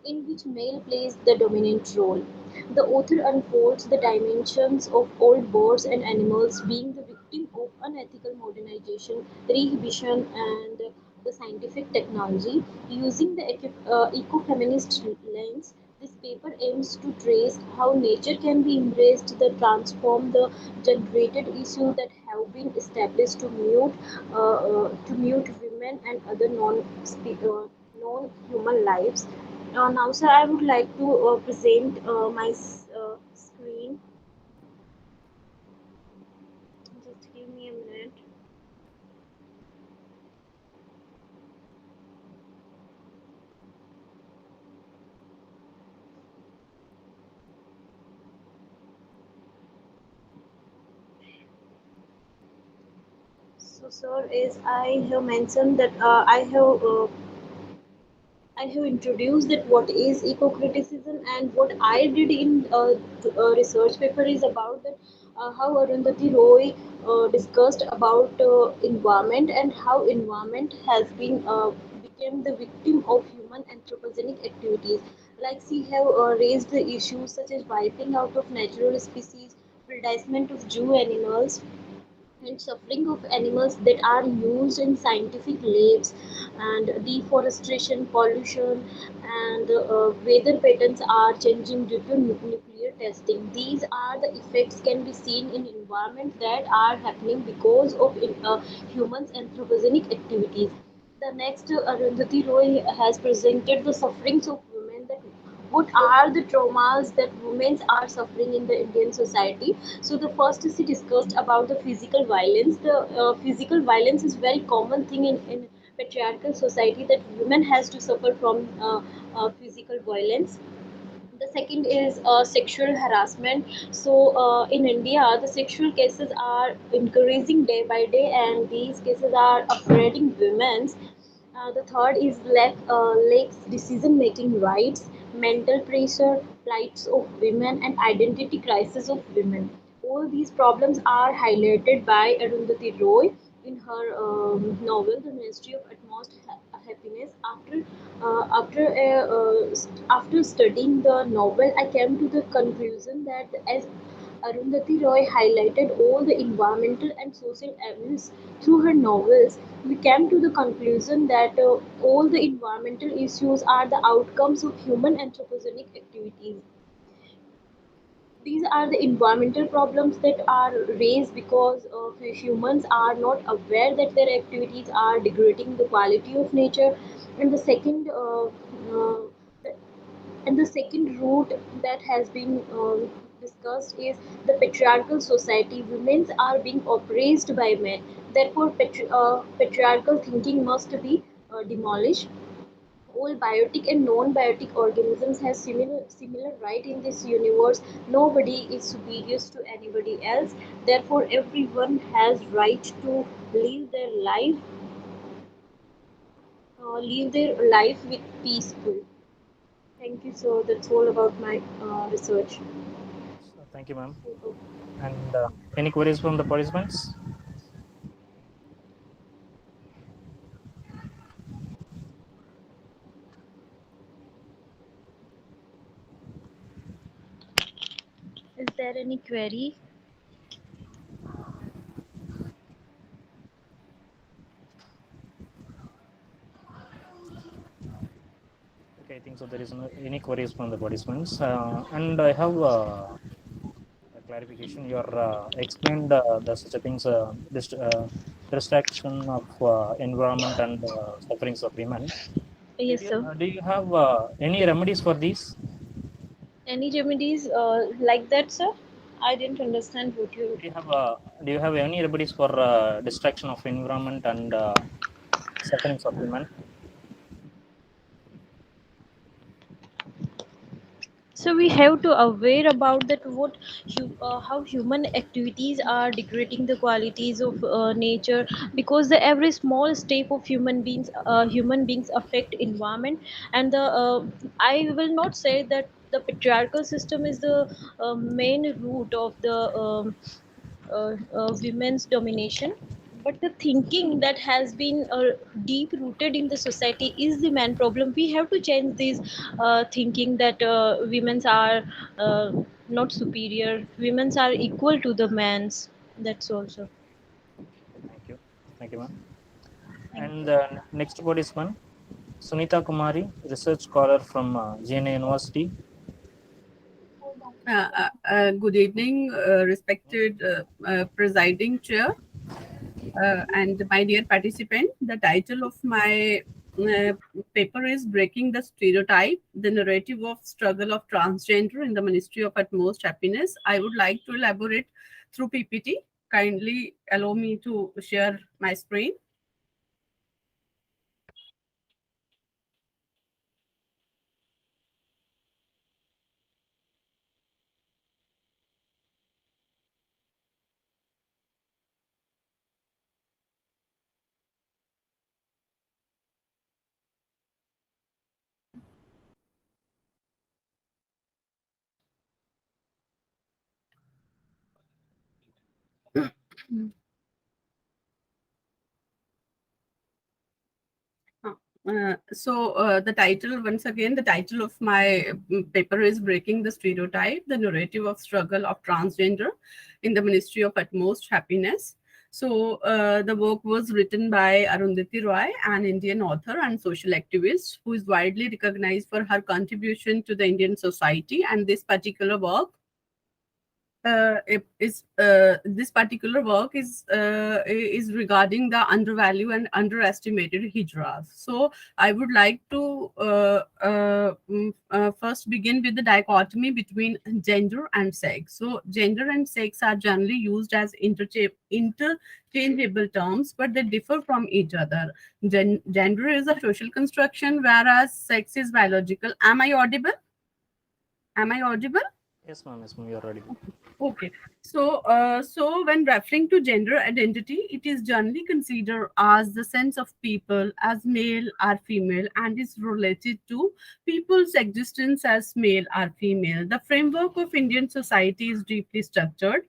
in which male plays the dominant role. The author unfolds the dimensions of old birds and animals being the victim of unethical modernization, rehabilitation, and the scientific technology. Using the ecofeminist lens, this paper aims to trace how nature can be embraced to transform the generated issues that have been established to mute women and other non-human lives. Now, sir, I would like to present my screen. Just give me a minute. So, sir, as I have mentioned that I have introduced that what is eco-criticism and what I did in research paper is about that how Arundhati Roy discussed about environment and how environment has been became the victim of human anthropogenic activities. Like she have raised the issues such as wiping out of natural species, predicement of zoo animals, and suffering of animals that are used in scientific labs and deforestation pollution and weather patterns are changing due to nuclear testing. These are the effects can be seen in environment that are happening because of humans anthropogenic activities. The next Arundhati Roy has presented the sufferings of women, that what are the traumas that women are suffering in the Indian society. So the first is he discussed about the physical violence. The physical violence is very common thing in patriarchal society that women has to suffer from physical violence. The second is sexual harassment. So in India the sexual cases are increasing day by day and these cases are affecting women. The third is lack decision making rights, mental pressure, plights of women, and identity crisis of women. All these problems are highlighted by Arundhati Roy in her novel The Ministry of Utmost Happiness. After studying the novel, I came to the conclusion that as Arundhati Roy highlighted all the environmental and social evils through her novels, we came to the conclusion that all the environmental issues are the outcomes of human anthropogenic activities. These are the environmental problems that are raised because humans are not aware that their activities are degrading the quality of nature. And the second root that has been discussed is the patriarchal society. Women are being oppressed by men. Therefore, patriarchal thinking must be demolished. all biotic and non-biotic organisms have similar right in this universe. Nobody is superior to anybody else. Therefore, everyone has right to live their life with peaceful. Thank you. So that's all about my research. So thank you, ma'am. And any queries from the participants? Is there any query? Okay, I think so. There is no any queries from the participants, and I have a clarification. You are explained the such a things, distraction of environment and sufferings of women. Yes, sir. Do you have any remedies for these? Any remedies like that, sir? I didn't understand what you. Do you have any remedies for distraction of environment and sufferings of women? So we have to aware about that how human activities are degrading the qualities of nature, because the every small step of human beings affect environment. And the I will not say that the patriarchal system is the main root of the women's domination, but the thinking that has been deep rooted in the society is the main problem. We have to change this thinking that women's are not superior, women's are equal to the men's. That's also. Thank you, ma'am. And next participant, Sunita Kumari, research scholar from GNA University. Good evening, respected presiding chair and my dear participant. The title of my uh, paper is Breaking the Stereotype, the Narrative of Struggle of Transgender in the Ministry of Utmost Happiness. I would like to elaborate through PPT. Kindly allow me to share my screen. The title, once again, the title of my paper is Breaking the Stereotype, the Narrative of Struggle of Transgender in the Ministry of Utmost Happiness. So the work was written by Arundhati Roy, an Indian author and social activist who is widely recognized for her contribution to the Indian society. And this particular work this particular work is regarding the undervalued and underestimated hijras. So I would like to first begin with the dichotomy between gender and sex. So gender and sex are generally used as interchangeable terms, but they differ from each other. Gender is a social construction, whereas sex is biological. Am I audible? Am I audible? Yes, ma'am. Yes, ma'am. You are ready. Okay. So when referring to gender identity, it is generally considered as the sense of people as male or female and is related to people's existence as male or female. The framework of Indian society is deeply structured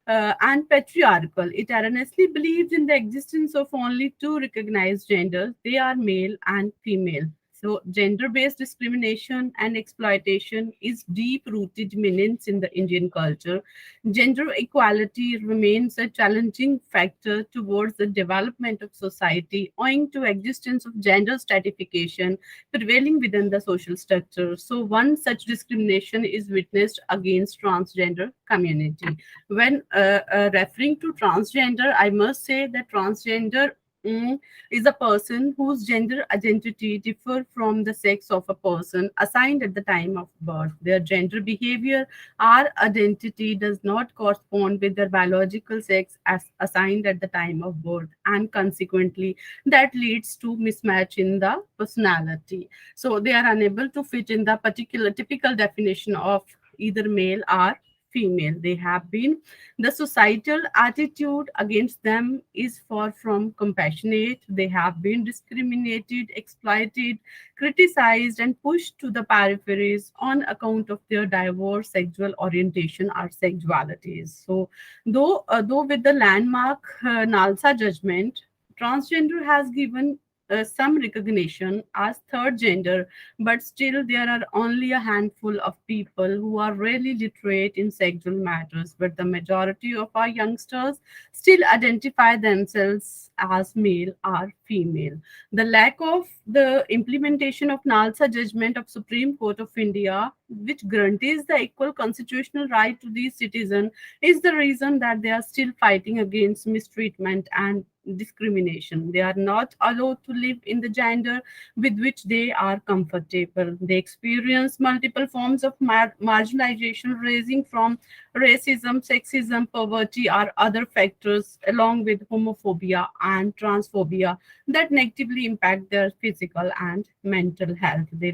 and patriarchal. It erroneously believes in the existence of only two recognized genders. They are male and female. So, gender based discrimination and exploitation is deep rooted menace in the Indian culture. Gender equality remains a challenging factor towards the development of society owing to existence of gender stratification prevailing within the social structure. So, one such discrimination is witnessed against transgender community. When referring to transgender, I must say that transgender mm, is a person whose gender identity differ from the sex of a person assigned at the time of birth. Their gender behavior or identity does not correspond with their biological sex as assigned at the time of birth, and consequently, that leads to mismatch in the personality. So they are unable to fit in the particular typical definition of either male or female. They have been the societal attitude against them is far from compassionate. They have been discriminated, exploited, criticized, and pushed to the peripheries on account of their diverse sexual orientation or sexualities. So, though with the landmark Nalsa judgment, transgender has given some recognition as third gender, but still there are only a handful of people who are really literate in sexual matters. But the majority of our youngsters still identify themselves as male or female. The lack of the implementation of Nalsa judgment of Supreme Court of India, which guarantees the equal constitutional right to these citizens, is the reason that they are still fighting against mistreatment and discrimination. They are not allowed to live in the gender with which they are comfortable. They experience multiple forms of marginalization, ranging from racism, sexism, poverty, or other factors, along with homophobia and transphobia that negatively impact their physical and mental health. They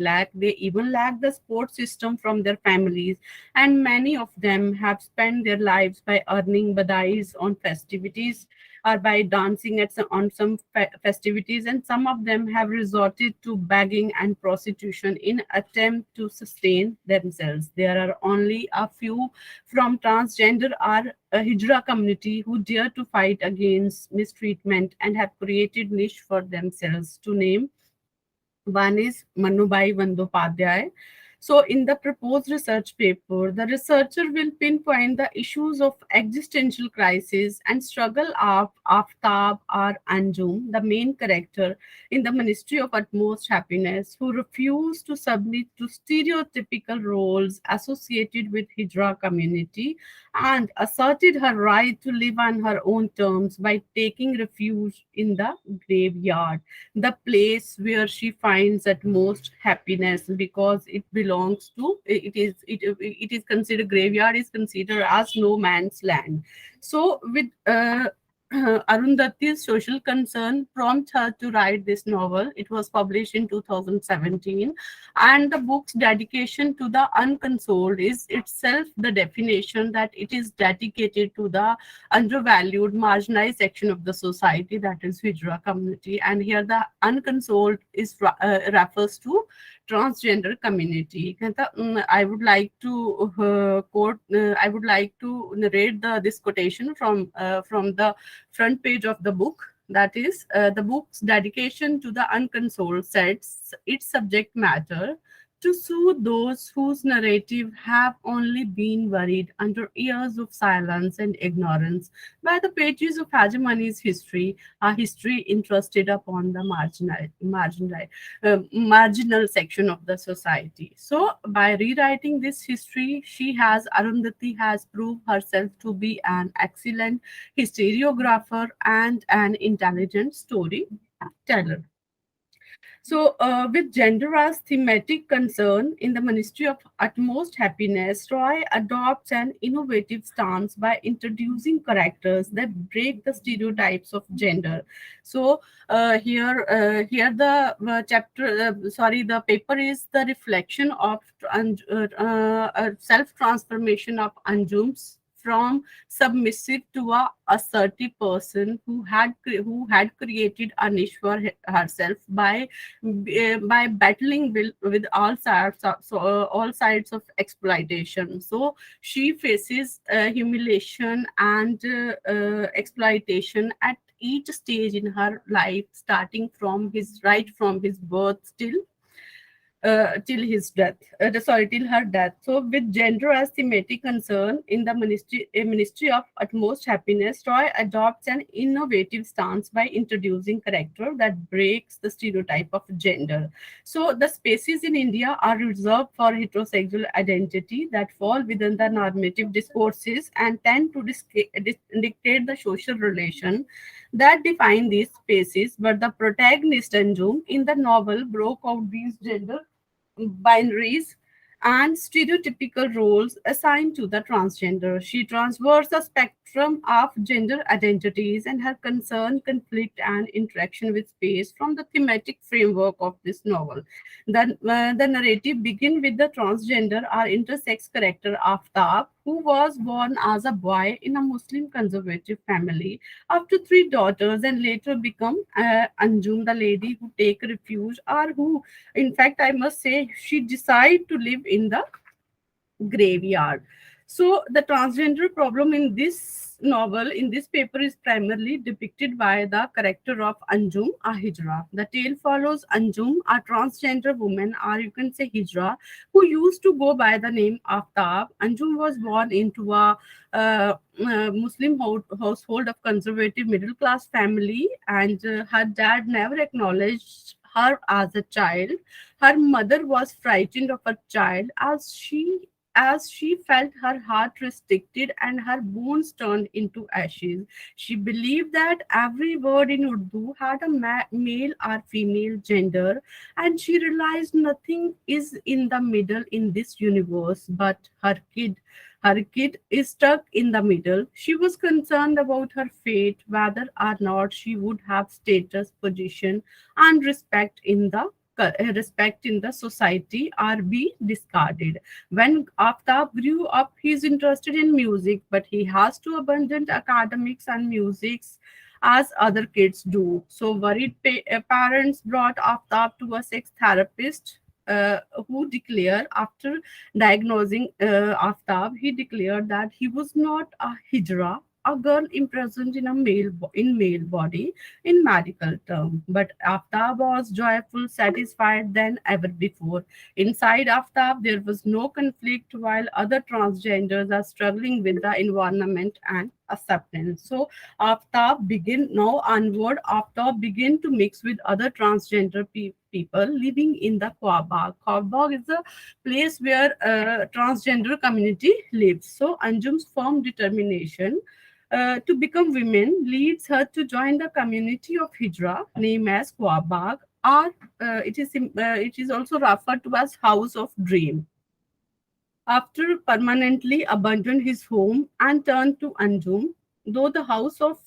even lack the support system from their families, and many of them have spent their lives by earning badais on festivities or by dancing on some festivities, and some of them have resorted to begging and prostitution in attempt to sustain themselves. There are only a few from transgender or a hijra community who dare to fight against mistreatment and have created niche for themselves. To name one is Manubai Vandopadhyay. So, in the proposed research paper, the researcher will pinpoint the issues of existential crisis and struggle of Aftab or Anjum, the main character in the Ministry of Utmost Happiness, who refused to submit to stereotypical roles associated with Hijra community and asserted her right to live on her own terms by taking refuge in the graveyard, the place where she finds at most happiness, because it belongs to it is considered, graveyard is considered as no man's land. So with Arundhati's social concern prompted her to write this novel. It was published in 2017, and the book's dedication to the unconsoled is itself the definition that it is dedicated to the undervalued, marginalized section of the society, that is Hijra community. And here the unconsoled is refers to transgender community. I would like to I would like to narrate this quotation from the front page of the book. That is, the book's dedication to the unconsoled sets its subject matter to soothe those whose narrative have only been buried under years of silence and ignorance by the pages of hegemony's history, a history entrusted upon the marginal section of the society. So, by rewriting this history, Arundhati has proved herself to be an excellent historiographer and an intelligent storyteller. So, with gender as thematic concern in the Ministry of Utmost Happiness, Roy adopts an innovative stance by introducing characters that break the stereotypes of gender. So, here the paper is the reflection of self transformation of Anjum's from submissive to a assertive person who had created a niche for herself by battling with all sides of exploitation. So she faces humiliation and exploitation at each stage in her life, starting from his birth till till his death. Till her death. So, with gender as thematic concern in the Ministry of Utmost Happiness, Roy adopts an innovative stance by introducing character that breaks the stereotype of gender. So, the spaces in India are reserved for heterosexual identity that fall within the normative discourses and tend to dictate the social relation that define these spaces. But the protagonist Anjum in the novel broke out these gender binaries and stereotypical roles assigned to the transgender. She traverses the spectrum of gender identities and her concern, conflict, and interaction with space from the thematic framework of this novel. The narrative begins with the transgender or intersex character Aftab, who was born as a boy in a Muslim conservative family after three daughters and later become Anjum, the lady who take refuge or who, in fact, I must say, she decided to live in the graveyard. So the transgender problem in this novel, in this paper, is primarily depicted by the character of Anjum, a Hijra. The tale follows Anjum, a transgender woman, or you can say Hijra, who used to go by the name Aftab. Anjum was born into a Muslim household of conservative middle class family, and her dad never acknowledged her as a child. Her mother was frightened of her child as she felt her heart restricted and her bones turned into ashes. She believed that every word in Urdu had a male or female gender, and she realized nothing is in the middle in this universe but her kid. Her kid is stuck in the middle. She was concerned about her fate, whether or not she would have status, position, and respect in the society or be discarded. When Aftab grew up, he is interested in music, but he has to abandon academics and musics as other kids do. So worried parents brought Aftab to a sex therapist who declared after diagnosing Aftab, he declared that he was not a hijra, a girl imprisoned in a male body in medical term. But Aftab was joyful, satisfied than ever before. Inside Aftab, there was no conflict, while other transgenders are struggling with the environment and acceptance. So Aftab begin to mix with other transgender people living in the Kwabag. Kwabag is a place where transgender community lives. So Anjum's firm determination to become women leads her to join the community of Hijra, named as Kwabag, or it is also referred to as House of Dream. After permanently abandoned his home and turned to Anjum, though the House of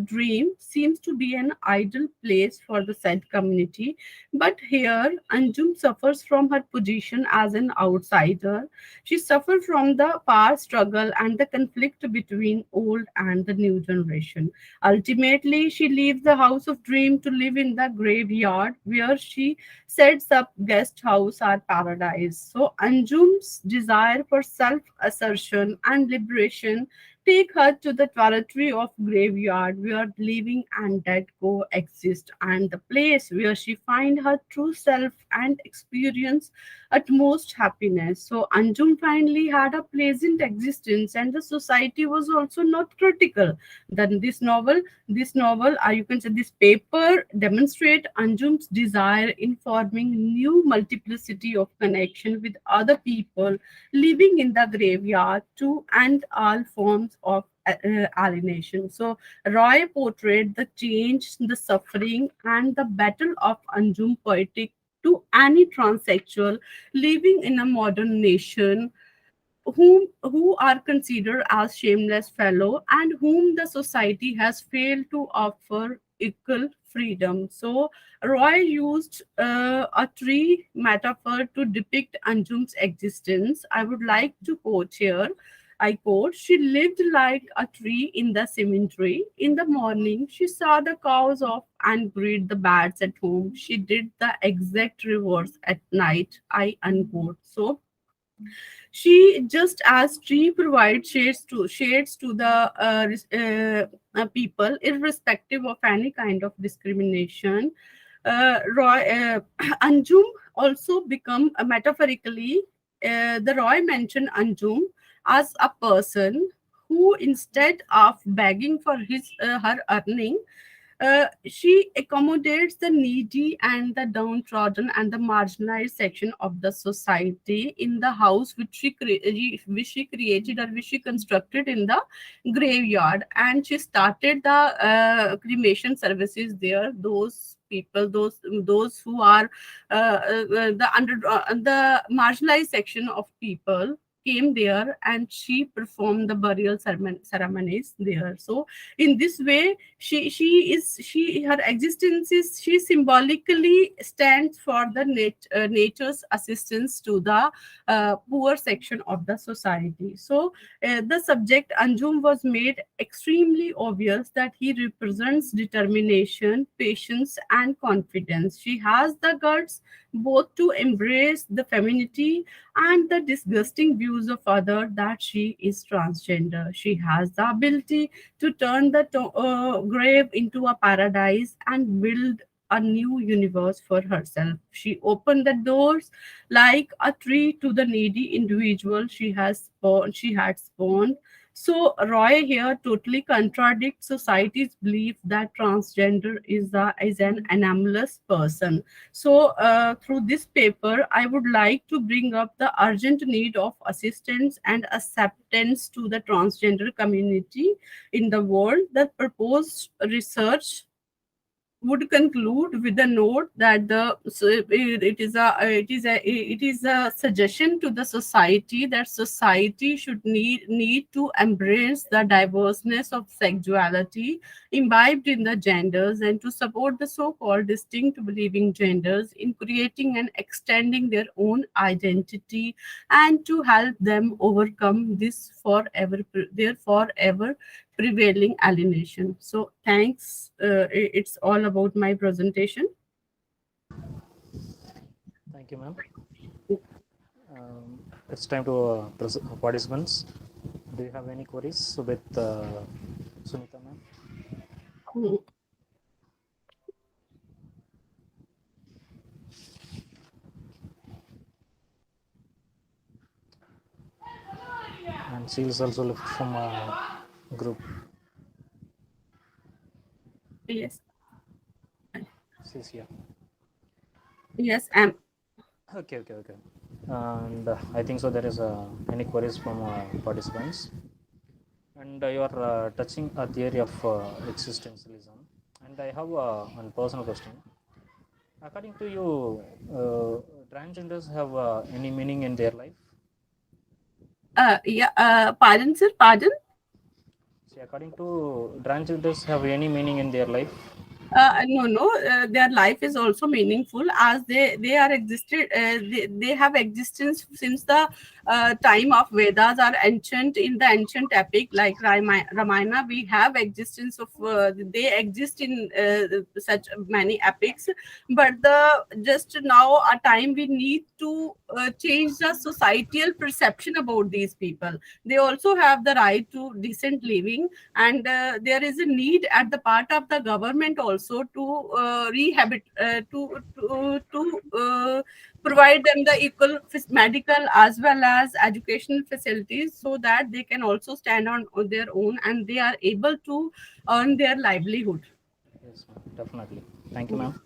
Dream seems to be an ideal place for the said community, but here Anjum suffers from her position as an outsider. She suffers from the power struggle and the conflict between old and the new generation. Ultimately, she leaves the House of Dream to live in the graveyard, where she sets up guest house or paradise. So Anjum's desire for self-assertion and liberation take her to the territory of graveyard where living and dead coexist, and the place where she find her true self and experience utmost happiness. So Anjum finally had a pleasant existence, and the society was also not critical. Then this novel, you can say this paper, demonstrate Anjum's desire in forming new multiplicity of connection with other people living in the graveyard to end all forms of alienation. So Roy portrayed the change, the suffering, and the battle of Anjum poetic to any transsexual living in a modern nation who are considered as shameless fellow and whom the society has failed to offer equal freedom. So Roy used a tree metaphor to depict Anjum's existence. I would like to quote here. I quote, she lived like a tree in the cemetery. In the morning, she saw the cows off and greeted the bats at home. She did the exact reverse at night. I unquote. So she just as tree provides shades to the people irrespective of any kind of discrimination. Anjum also become metaphorically, the Roy mentioned Anjum as a person who, instead of begging for her earning, she accommodates the needy and the downtrodden and the marginalized section of the society in the house which she created or which she constructed in the graveyard, and she started the cremation services there. Those people, those who are the marginalized section of people came there, and she performed the burial ceremonies there. So in this way, she her existence is, she symbolically stands for the nature's assistance to the poor section of the society. So the subject Anjum was made extremely obvious that he represents determination, patience, and confidence. She has the guts both to embrace the femininity and the disgusting views of other that she is transgender. She has the ability to turn the grave into a paradise and build a new universe for herself. She opened the doors like a tree to the needy individual she had spawned. So Roy here totally contradicts society's belief that transgender is an anomalous person. So through this paper, I would like to bring up the urgent need of assistance and acceptance to the transgender community in the world. The proposed research would conclude with the note that it is a suggestion to the society that society should need to embrace the diverseness of sexuality imbibed in the genders, and to support the so-called distinct believing genders in creating and extending their own identity, and to help them overcome this their forever prevailing alienation. So thanks. It's all about my presentation. Thank you, ma'am. It's time to participants. Do you have any queries with Sunita, ma'am? And she is also left from a group. Yes. She's here. Yes. Okay. And I think so. There is any queries from participants, and you are touching a theory of existentialism. And I have one personal question. According to you, transgenders have any meaning in their life? Yeah. Pardon, sir. Pardon. See, according to transgenders have any meaning in their life? No. Their life is also meaningful, as they are existed. They have existence since the time of Vedas are ancient. In the ancient epic like Ramayana, we have existence of. They exist in such many epics, but the just now a time we need to change the societal perception about these people. They also have the right to decent living, and there is a need at the part of the government also to provide them the equal medical as well as educational facilities, so that they can also stand on their own and they are able to earn their livelihood. Yes, ma'am. Definitely. Thank you, ma'am.